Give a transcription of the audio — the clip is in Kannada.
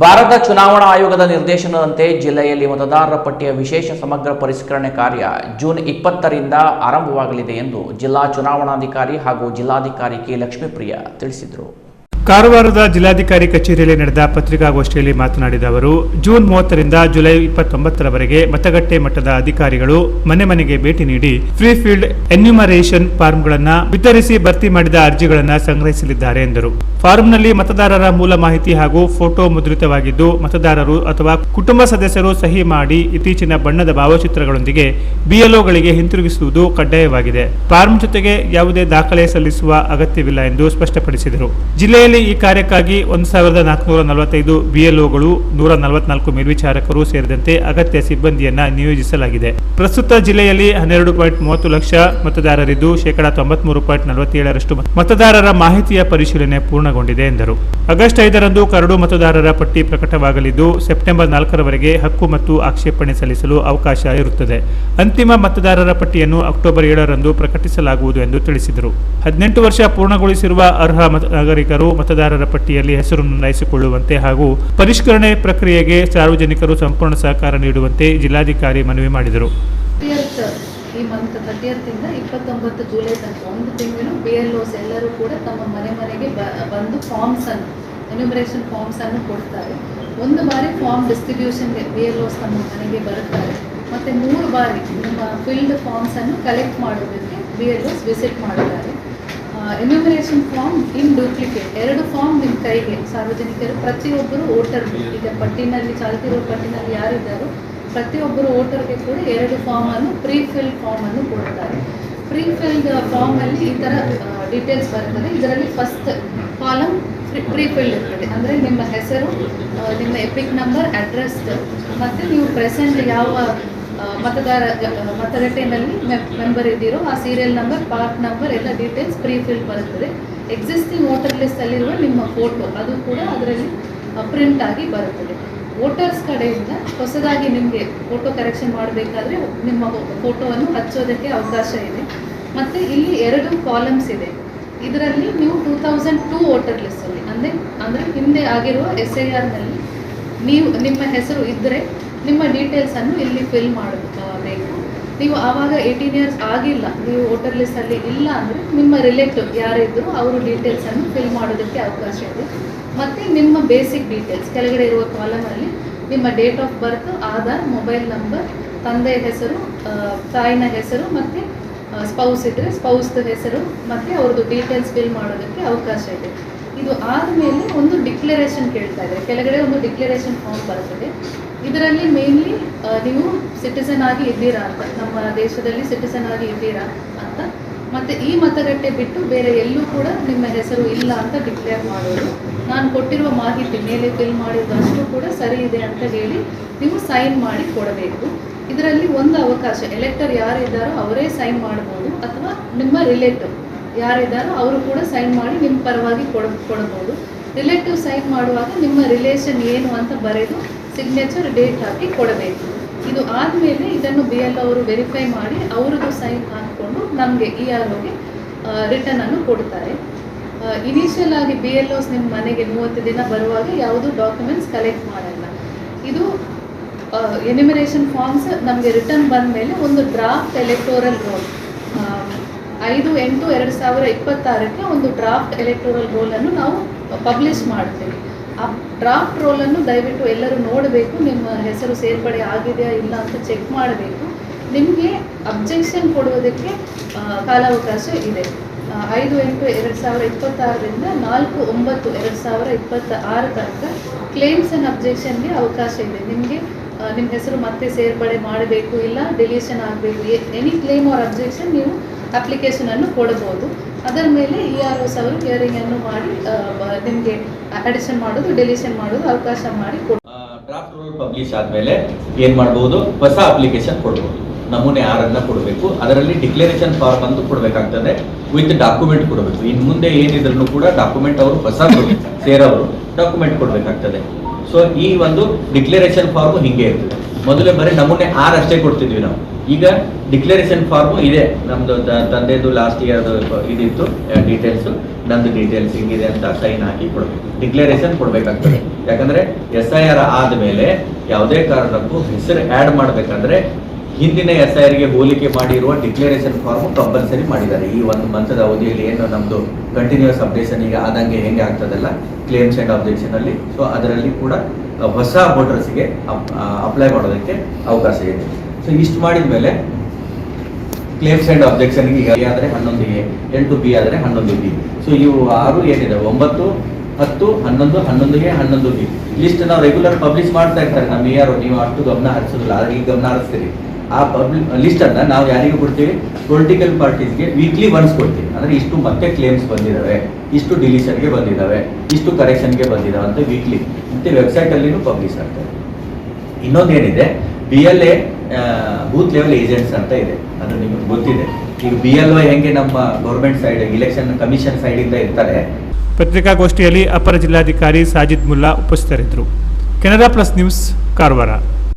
ಭಾರತ ಚುನಾವಣಾ ಆಯೋಗದ ನಿರ್ದೇಶನದಂತೆ ಜಿಲ್ಲೆಯಲ್ಲಿ ಮತದಾರರ ಪಟ್ಟಿಯ ವಿಶೇಷ ಸಮಗ್ರ ಪರಿಷ್ಕರಣೆ ಕಾರ್ಯ ಜೂನ್ 20ರಿಂದ ಆರಂಭವಾಗಲಿದೆ ಎಂದು ಜಿಲ್ಲಾ ಚುನಾವಣಾಧಿಕಾರಿ ಹಾಗೂ ಜಿಲ್ಲಾಧಿಕಾರಿ ಕೆ ಲಕ್ಷ್ಮೀಪ್ರಿಯ ತಿಳಿಸಿದರು. ಕಾರವಾರದ ಜಿಲ್ಲಾಧಿಕಾರಿ ಕಚೇರಿಯಲ್ಲಿ ನಡೆದ ಪತ್ರಿಕಾಗೋಷ್ಠಿಯಲ್ಲಿ ಮಾತನಾಡಿದ ಅವರು, ಜೂನ್ 30ರಿಂದ ಜುಲೈ 29ರವರೆಗೆ ಮತಗಟ್ಟೆ ಮಟ್ಟದ ಅಧಿಕಾರಿಗಳು ಮನೆ ಮನೆಗೆ ಭೇಟಿ ನೀಡಿ ಫ್ರೀ ಫೀಲ್ಡ್ ಎನ್ಯುಮರೇಷನ್ ಫಾರ್ಮ್ಗಳನ್ನು ವಿತರಿಸಿ ಭರ್ತಿ ಮಾಡಿದ ಅರ್ಜಿಗಳನ್ನು ಸಂಗ್ರಹಿಸಲಿದ್ದಾರೆ ಎಂದರು. ಫಾರ್ಮ್ನಲ್ಲಿ ಮತದಾರರ ಮೂಲ ಮಾಹಿತಿ ಹಾಗೂ ಫೋಟೋ ಮುದ್ರಿತವಾಗಿದ್ದು, ಮತದಾರರು ಅಥವಾ ಕುಟುಂಬ ಸದಸ್ಯರು ಸಹಿ ಮಾಡಿ ಇತ್ತೀಚಿನ ಬಣ್ಣದ ಭಾವಚಿತ್ರಗಳೊಂದಿಗೆ ಬಿಎಲ್ಒಗಳಿಗೆ ಹಿಂತಿರುಗಿಸುವುದು ಕಡ್ಡಾಯವಾಗಿದೆ. ಫಾರ್ಮ್ ಜೊತೆಗೆ ಯಾವುದೇ ದಾಖಲೆ ಸಲ್ಲಿಸುವ ಅಗತ್ಯವಿಲ್ಲ ಎಂದು ಸ್ಪಷ್ಟಪಡಿಸಿದರು. ಜಿಲ್ಲೆಯಲ್ಲಿ ಈ ಕಾರ್ಯಕ್ಕಾಗಿ 1445 ಬಿಎಲ್ಒಗಳು, 144 ಮೇಲ್ವಿಚಾರಕರು ಸೇರಿದಂತೆ ಅಗತ್ಯ ಸಿಬ್ಬಂದಿಯನ್ನ ನಿಯೋಜಿಸಲಾಗಿದೆ. ಪ್ರಸ್ತುತ ಜಿಲ್ಲೆಯಲ್ಲಿ 12.30 ಲಕ್ಷ ಮತದಾರರಿದ್ದು ಶೇಕಡಾ 93.47ರಷ್ಟು ಮತದಾರರ ಮಾಹಿತಿಯ ಪರಿಶೀಲನೆ ಪೂರ್ಣಗೊಂಡಿದೆ ಎಂದರು. ಆಗಸ್ಟ್ 5ರಂದು ಕರಡು ಮತದಾರರ ಪಟ್ಟಿ ಪ್ರಕಟವಾಗಲಿದ್ದು, ಸೆಪ್ಟೆಂಬರ್ 4ರವರೆಗೆ ಹಕ್ಕು ಮತ್ತು ಆಕ್ಷೇಪಣೆ ಸಲ್ಲಿಸಲು ಅವಕಾಶ ಇರುತ್ತದೆ. ಅಂತಿಮ ಮತದಾರರ ಪಟ್ಟಿಯನ್ನು ಅಕ್ಟೋಬರ್ 7ರಂದು ಪ್ರಕಟಿಸಲಾಗುವುದು ಎಂದು ತಿಳಿಸಿದರು. 18 ವರ್ಷ ಪೂರ್ಣಗೊಳಿಸಿರುವ ಅರ್ಹ ನಾಗರಿಕರು ಮತದಾರರ ಪಟ್ಟಿಯಲ್ಲಿ ಹೆಸರು ನೋಂದಾಯಿಸಿಕೊಳ್ಳುವಂತೆ ಹಾಗೂ ಪರಿಷ್ಕರಣೆ ಪ್ರಕ್ರಿಯೆಗೆ ಸಾರ್ವಜನಿಕರು ಸಂಪೂರ್ಣ ಸಹಕಾರ ನೀಡುವಂತೆ ಜಿಲ್ಲಾಧಿಕಾರಿ ಮನವಿ ಮಾಡಿದರು. ಈ ಮಂತ್ 30ರಿಂದ 29 ಜುಲೈ ತನಕ ಒಂದು ತಿಂಗಳು ಬಿಎಲ್ಒಸ್ ಎಲ್ಲರೂ ಕೂಡ ತಮ್ಮ ಮನೆಗೆ ಬಂದು ಫಾರ್ಮ್ಸ್ ಅನ್ನು ಎನ್ಯುಮರೇಷನ್ ಫಾರ್ಮ್ಸ್ ಅನ್ನು ಕೊಡ್ತಾರೆ. ಒಂದು ಬಾರಿ ಫಾರ್ಮ್ ಡಿಸ್ಟ್ರಿಬ್ಯೂಷನ್ಗೆ ಬಿಎಲ್ಒಸ್ ತಮ್ಮ ಮನೆಗೆ ಬರುತ್ತಾರೆ. ಮತ್ತು 3 ಬಾರಿ ನಿಮ್ಮ ಫಿಲ್ಡ್ ಫಾರ್ಮ್ಸ್ ಅನ್ನು ಕಲೆಕ್ಟ್ ಮಾಡೋದಕ್ಕೆ ಬಿಎಲ್ಒಸ್ ವಿಸಿಟ್ ಮಾಡುತ್ತಾರೆ. Enumeration form in duplicate 2 form ನಿಮ್ಮ ಕೈಗೆ ಸಾರ್ವಜನಿಕರು ಪ್ರತಿಯೊಬ್ಬರು ವೋಟರ್, ಈಗ ಪಟ್ಟಿನಲ್ಲಿ ಚಾಲ್ತಿರೋ ಪಟ್ಟಿನಲ್ಲಿ ಯಾರಿದ್ದಾರೋ ಪ್ರತಿಯೊಬ್ಬರು ವೋಟರ್ಗೆ ಕೂಡ 2 ಫಾರ್ಮ್ ಅನ್ನು ಪ್ರೀ ಫಿಲ್ಡ್ ಫಾರ್ಮ್ ಅನ್ನು ಕೊಡ್ತಾರೆ. ಪ್ರೀ ಫಿಲ್ಡ್ ಫಾರ್ಮ್ ಅಲ್ಲಿ ಈ ಥರ ಡೀಟೇಲ್ಸ್ ಬರ್ತದೆ. ಇದರಲ್ಲಿ ಫಸ್ಟ್ ಕಾಲಮ್ ಪ್ರೀ ಫಿಲ್ಡ್ ಇರ್ತದೆ, ಅಂದರೆ ನಿಮ್ಮ ಹೆಸರು, ನಿಮ್ಮ ಎಪಿಕ್ ನಂಬರ್, ಅಡ್ರೆಸ್ ಮತ್ತು ನೀವು ಪ್ರೆಸೆಂಟ್ ಯಾವ ಮತಗಟ್ಟೆಯಲ್ಲಿ ಮೆಂಬರ್ ಇದ್ದೀರೋ ಆ ಸೀರಿಯಲ್ ನಂಬರ್, ಪಾರ್ಟ್ ನಂಬರ್ ಎಲ್ಲ ಡೀಟೇಲ್ಸ್ ಪ್ರೀ ಫಿಲ್ಡ್ ಬರುತ್ತದೆ. ಎಕ್ಸಿಸ್ಟಿಂಗ್ ವೋಟರ್ ಲಿಸ್ಟಲ್ಲಿರುವ ನಿಮ್ಮ ಫೋಟೋ ಅದು ಕೂಡ ಅದರಲ್ಲಿ ಪ್ರಿಂಟ್ ಆಗಿ ಬರುತ್ತದೆ. ವೋಟರ್ಸ್ ಕಡೆಯಿಂದ ಹೊಸದಾಗಿ ನಿಮಗೆ ಫೋಟೋ ಕರೆಕ್ಷನ್ ಮಾಡಬೇಕಾದ್ರೆ ನಿಮ್ಮ ಫೋಟೋವನ್ನು ಹಚ್ಚೋದಕ್ಕೆ ಅವಕಾಶ ಇದೆ. ಮತ್ತು ಇಲ್ಲಿ 2 ಕಾಲಮ್ಸ್ ಇದೆ. ಇದರಲ್ಲಿ ನೀವು 2002 ವೋಟರ್ ಲಿಸ್ಟಲ್ಲಿ ಅಂದರೆ ಹಿಂದೆ ಆಗಿರುವ SIRನಲ್ಲಿ ನಿಮ್ಮ ಹೆಸರು ಇದ್ದರೆ ನಿಮ್ಮ ಡೀಟೇಲ್ಸನ್ನು ಇಲ್ಲಿ ಫಿಲ್ ಮಾಡಬೇಕು. ನೀವು ಆವಾಗ 18 ಇಯರ್ಸ್ ಆಗಿಲ್ಲ, ನೀವು ವೋಟರ್ ಲಿಸ್ಟಲ್ಲಿ ಇಲ್ಲ ಅಂದರೆ ನಿಮ್ಮ ರಿಲೇಟಿವ್ ಯಾರಿದ್ದರೂ ಅವರು ಡೀಟೇಲ್ಸನ್ನು ಫಿಲ್ ಮಾಡೋದಕ್ಕೆ ಅವಕಾಶ ಇದೆ. ಮತ್ತು ನಿಮ್ಮ ಬೇಸಿಕ್ ಡೀಟೇಲ್ಸ್ ಕೆಳಗಡೆ ಇರುವ ಕಾಲಮಲ್ಲಿ ನಿಮ್ಮ date of birth, Aadhaar, mobile number, ತಂದೆಯ ಹೆಸರು, ತಾಯಿನ ಹೆಸರು ಮತ್ತು ಸ್ಪೌಸ್ ಇದ್ದರೆ ಸ್ಪೌಸ್ದ ಹೆಸರು ಮತ್ತು ಅವ್ರದ್ದು ಡೀಟೇಲ್ಸ್ ಫಿಲ್ ಮಾಡೋದಕ್ಕೆ ಅವಕಾಶ ಇದೆ. ಇದು ಆದಮೇಲೆ ಒಂದು ಡಿಕ್ಲರೇಷನ್ ಕೇಳ್ತಾ ಇದ್ದಾರೆ. ಕೆಳಗಡೆ ಒಂದು ಡಿಕ್ಲರೇಷನ್ ಫಾರ್ಮ್ ಬರ್ತದೆ. ಇದರಲ್ಲಿ ಮೇನ್ಲಿ ನೀವು ಸಿಟಿಸನ್ ಆಗಿ ಇದ್ದೀರಾ ಅಂತ, ನಮ್ಮ ದೇಶದಲ್ಲಿ ಸಿಟಿಸನ್ ಆಗಿ ಇದ್ದೀರಾ ಅಂತ, ಮತ್ತು ಈ ಮತಗಟ್ಟೆ ಬಿಟ್ಟು ಬೇರೆ ಎಲ್ಲೂ ಕೂಡ ನಿಮ್ಮ ಹೆಸರು ಇಲ್ಲ ಅಂತ ಡಿಕ್ಲೇರ್ ಮಾಡೋದು. ನಾನು ಕೊಟ್ಟಿರುವ ಮಾಹಿತಿ ಮೇಲೆ ಫಿಲ್ ಮಾಡಿದ್ದಷ್ಟು ಕೂಡ ಸರಿ ಇದೆ ಅಂತ ಹೇಳಿ ನೀವು ಸೈನ್ ಮಾಡಿ ಕೊಡಬೇಕು. ಇದರಲ್ಲಿ ಒಂದು ಅವಕಾಶ, ಎಲೆಕ್ಟರ್ ಯಾರಿದ್ದಾರೋ ಅವರೇ ಸೈನ್ ಮಾಡ್ಬೋದು, ಅಥವಾ ನಿಮ್ಮ ರಿಲೇಟಿವ್ ಯಾರಿದ್ದಾರೋ ಅವರು ಕೂಡ ಸೈನ್ ಮಾಡಿ ನಿಮ್ಮ ಪರವಾಗಿ ಕೊಡಬಹುದು. ರಿಲೇಟಿವ್ ಸೈನ್ ಮಾಡುವಾಗ ನಿಮ್ಮ ರಿಲೇಷನ್ ಏನು ಅಂತ ಬರೆದು ಸಿಗ್ನೇಚರ್, ಡೇಟ್ ಹಾಕಿ ಕೊಡಬೇಕು. ಇದು ಆದಮೇಲೆ ಇದನ್ನು BLO ಅವರು ವೆರಿಫೈ ಮಾಡಿ ಅವ್ರದ್ದು ಸೈನ್ ಹಾಕಿಕೊಂಡು ನಮಗೆ EROಗೆ ರಿಟರ್ನ್ ಅನ್ನು ಕೊಡ್ತಾರೆ. ಇನಿಷಿಯಲ್ ಆಗಿ BLOs ನಿಮ್ಮ ಮನೆಗೆ 30 ದಿನ ಬರುವಾಗ ಯಾವುದೂ ಡಾಕ್ಯುಮೆಂಟ್ಸ್ ಕಲೆಕ್ಟ್ ಮಾಡಲ್ಲ. ಇದು ಎನ್ಯುಮರೇಷನ್ ಫಾರ್ಮ್ಸ್ ನಮಗೆ ರಿಟರ್ನ್ ಬಂದ ಮೇಲೆ ಒಂದು ಡ್ರಾಫ್ಟ್ ಎಲೆಕ್ಟೋರಲ್ ರೋಲ್ 5/8/2026ಕ್ಕೆ ಒಂದು ಡ್ರಾಫ್ಟ್ ಎಲೆಕ್ಟೋರಲ್ ರೋಲನ್ನು ನಾವು ಪಬ್ಲಿಷ್ ಮಾಡ್ತೀವಿ. ಆ ಡ್ರಾಫ್ಟ್ ರೋಲನ್ನು ದಯವಿಟ್ಟು ಎಲ್ಲರೂ ನೋಡಬೇಕು. ನಿಮ್ಮ ಹೆಸರು ಸೇರ್ಪಡೆ ಆಗಿದೆಯಾ ಇಲ್ಲ ಅಂತ ಚೆಕ್ ಮಾಡಬೇಕು. ನಿಮಗೆ ಅಬ್ಜೆಕ್ಷನ್ ಕೊಡುವುದಕ್ಕೆ ಕಾಲಾವಕಾಶ ಇದೆ. 5/8/2026ರಿಂದ 4/9/2026 ತನಕ ಕ್ಲೇಮ್ಸ್ ಆ್ಯಂಡ್ ಅಬ್ಜೆಕ್ಷನ್ಗೆ ಅವಕಾಶ ಇದೆ. ನಿಮಗೆ ನಿಮ್ಮ ಹೆಸರು ಮತ್ತೆ ಸೇರ್ಪಡೆ ಮಾಡಬೇಕು, ಇಲ್ಲ ಡಿಲೀಷನ್ ಆಗಬೇಕು, ಎನಿ ಕ್ಲೇಮ್ ಆರ್ ಅಬ್ಜೆಕ್ಷನ್ ನೀವು ಅಪ್ಲಿಕೇಶನನ್ನು ಕೊಡ್ಬೋದು. ಅದರ ಮೇಲೆ EROs ಅವರು ಹಿಯರಿಂಗನ್ನು ಮಾಡಿ ನಿಮಗೆ ಅಡಿಷನ್ ಮಾಡೋದು, ಡಿಲೀಷನ್ ಮಾಡೋದು ಅವಕಾಶ ಮಾಡಿ ಡ್ರಾಫ್ಟ್ ರೂಲ್ ಪಬ್ಲಿಷ್ ಆದಮೇಲೆ ಏನು ಮಾಡ್ಬೋದು, ಹೊಸ ಅಪ್ಲಿಕೇಶನ್ ಕೊಡ್ಬೋದು. ನಮೂನೆ 6 ಕೊಡಬೇಕು. ಅದರಲ್ಲಿ ಡಿಕ್ಲರೇಷನ್ ಫಾರ್ಮ್ ಅಂತ ಕೊಡಬೇಕಾಗ್ತದೆ, ವಿತ್ ಡಾಕ್ಯುಮೆಂಟ್ ಕೊಡಬೇಕು. ಇನ್ನು ಮುಂದೆ ಏನಿದ್ರು ಕೂಡ ಡಾಕ್ಯುಮೆಂಟ್ ಅವರು ಹೊಸ ಸೇರೋರು ಡಾಕ್ಯುಮೆಂಟ್ ಕೊಡಬೇಕಾಗ್ತದೆ. ಸೊ ಈ ಒಂದು ಡಿಕ್ಲರೇಷನ್ ಫಾರ್ಮ್ ಹಿಂಗೆ ಇರ್ತದೆ. ಮೊದಲೇ ಬರೀ ನಮೂನೆ 6 ಅಷ್ಟೇ ಕೊಡ್ತಿದ್ವಿ ನಾವು. ಈಗ ಡಿಕ್ಲರೇಷನ್ ಫಾರ್ಮು ಇದೆ, ನಮ್ದು ತಂದೆದು ಲಾಸ್ಟ್ ಇಯರ್ದು ಇದಿತ್ತು ಡೀಟೇಲ್ಸು, ನಂದು ಡೀಟೇಲ್ಸ್ ಹಿಂಗಿದೆ ಅಂತ ಸೈನ್ ಹಾಕಿ ಕೊಡಬೇಕು, ಡಿಕ್ಲರೇಷನ್ ಕೊಡಬೇಕಾಗ್ತದೆ. ಯಾಕಂದ್ರೆ SIR ಆದಮೇಲೆ ಯಾವುದೇ ಕಾರಣಕ್ಕೂ ಹೆಸರು ಆ್ಯಡ್ ಮಾಡಬೇಕಂದ್ರೆ ಹಿಂದಿನ SIRಗೆ ಹೋಲಿಕೆ ಮಾಡಿರುವ ಡಿಕ್ಲರೇಷನ್ ಫಾರ್ಮ್ ಕಂಪಲ್ಸರಿ ಮಾಡಿದ್ದಾರೆ. ಈ 1 ಮಂತದ ಅವಧಿಯಲ್ಲಿ ಏನು ನಮ್ಮದು ಕಂಟಿನ್ಯೂಸ್ ಅಪ್ಡೇಷನ್ ಈಗ ಆದಂಗೆ ಹೆಂಗೆ ಆಗ್ತದಲ್ಲ ಕ್ಲೇಮ್ಸ್ ಆ್ಯಂಡ್ ಅಬ್ಜೆಕ್ಷನ್ ಅಲ್ಲಿ, ಸೊ ಅದರಲ್ಲಿ ಕೂಡ ಹೊಸ ವೋಟರ್ಸ್ಗೆ ಅಪ್ಲೈ ಮಾಡೋದಕ್ಕೆ ಅವಕಾಶ ಇದೆ. ಸೊ ಇಷ್ಟು ಮಾಡಿದ ಮೇಲೆ ಕ್ಲೇಮ್ಸ್ ಆ್ಯಂಡ್ ಅಬ್ಜೆಕ್ಷನ್ಗೆ ಈಗ ಆದರೆ 11A, 8B ಆದರೆ 11B. ಸೊ ಇವು 6 ಏನಿದೆ 9, 10, 11, 11A, 11B ಲಿಸ್ಟ್ ನಾವು ರೆಗ್ಯುಲರ್ ಪಬ್ಲಿಷ್ ಮಾಡ್ತಾ ಇರ್ತಾರೆ. ನಮ್ಮ ಯಾರು ನೀವು ಅಷ್ಟು ಗಮನ ಹರಿಸೋದಿಲ್ಲ, ಆದರೆ ಈಗ ಗಮನ ಹರಿಸ್ತೀರಿ. ಆ ಲಿಸ್ಟ್ ಅನ್ನ ನಾವು ಯಾರಿಗೆ ಕೊಡ್ತೀವಿ, ಪೊಲಿಟಿಕಲ್ ಪಾರ್ಟೀಸ್ಗೆ ವೀಕ್ಲಿ ಒನ್ಸ್ ಕೊಡ್ತೀವಿ. ಅಂದ್ರೆ ಇಷ್ಟು ಮತ್ತೆ ಕ್ಲೇಮ್ಸ್ ಬಂದಿದ್ದಾವೆ, ಇಷ್ಟು ಡಿಲೀಷನ್ಗೆ ಬಂದಿದ್ದಾವೆ, ಇಷ್ಟು ಕರೆಕ್ಷನ್ಗೆ ಬಂದಿದ್ದಾವೆ ಅಂತ ವೀಕ್ಲಿ ಮತ್ತೆ ವೆಬ್ಸೈಟ್ ಅಲ್ಲಿನೂ ಪಬ್ಲಿಷ್ ಆಗ್ತದೆ. ಇನ್ನೊಂದೇನಿದೆ, BLA ಬೂತ್ ಲೆವೆಲ್ ಏಜೆಂಟ್ಸ್ ಅಂತ ಇದೆ, ಅದು ನಿಮಗೆ ಗೊತ್ತಿದೆ. ಈಗ BLO ಹೆಂಗೆ ನಮ್ಮ government side election commission side ಇಂದ ಇರ್ತಾರೆ. ಪತ್ರಿಕಾಗೋಷ್ಠಿಯಲ್ಲಿ ಅಪರ ಜಿಲ್ಲಾಧಿಕಾರಿ ಸಾಜಿದ್ ಮುಲ್ಲಾ ಉಪಸ್ಥಿತರಿದ್ದರು. Canara plus news, Karwar.